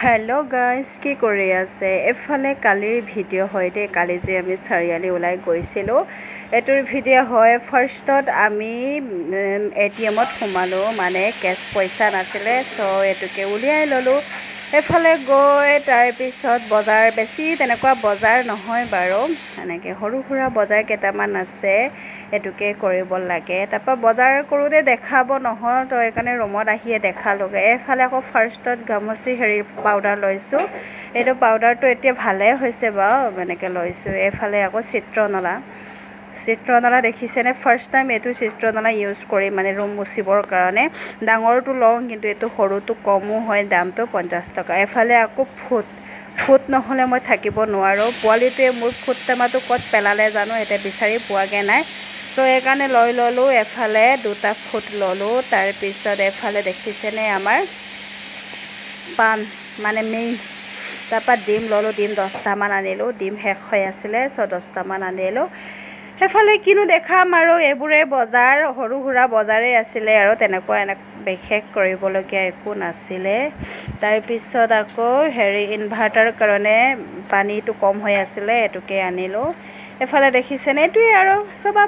hello guys কি কৰি আছে এফালে কালিৰ ভিডিও হয় দে কালি যে আমি চাৰিয়ালি ওলাই গৈছিলো এটোৰ ভিডিও হয় ফাৰ্ষ্টত আমি এটিএমত সোমালো মানে কেশ পইচা নাছিলে সো এটোকে উলিয়াই ললো এফালে গৈ তাৰ পিছত বজাৰ বেছি তেনেকুৱা বজাৰ নহয় বাৰু এনেকে হৰু হুৰা বজাৰ কেটামান আছে এটোকে কৰিব লাগে তাপা বজাৰ কৰোতে দেখাব নহল তো একানে ৰুমত আহিয়ে দেখালোগে এফালে আকৌ ফাৰ্ষ্টত গামচি হেৰি পাউডাৰ লৈছো এটো পাউডাৰটো এতিয়া ভালে হৈছে বা এনেকে লৈছো এফালে আকৌ চিত্ৰনলা দেখিছেনে ফাৰ্ষ্ট টাইম এটো চিত্ৰনলা ইউজ কৰি মানে ৰুম মুছিবৰ কাৰণে ডাঙৰটো লওঁ কিন্তু এটো সৰুটো কমো হয় দামটো 50 টকা এফালে আকৌ ফুট নহলে মই থাকিব নোৱাৰো পোৱালিটোৱে মোৰ ফুট টেমাটো কত পেলালে জানো এটা বিচাৰি পোৱাগে নাই তো একানে লৈ ললো এফালে দুটা ফুট ললো তাৰ পিছত এফালে দেখিছেনে আমাৰ পান মানে মেইন তাপা ডিম ললো ডিম 10টা মান আনিলো ডিম শেষ হৈ আছিল সো 10টা মান আনিলো হেফালে কিনো দেখাম আৰু এবোৰে বজাৰ হৰু হুৰা বজাৰে আছিল আৰু তেনেকুৱা বিশেষ কৰিবলগীয়া একো নাছিলে তাৰ পিছত আকৌ হেৰি ইনভাৰ্টাৰ কাৰণে পানীটো কম হৈ আছিল এটোকে আনিলো এফালে দেখিছেনে এটোই আৰু সবা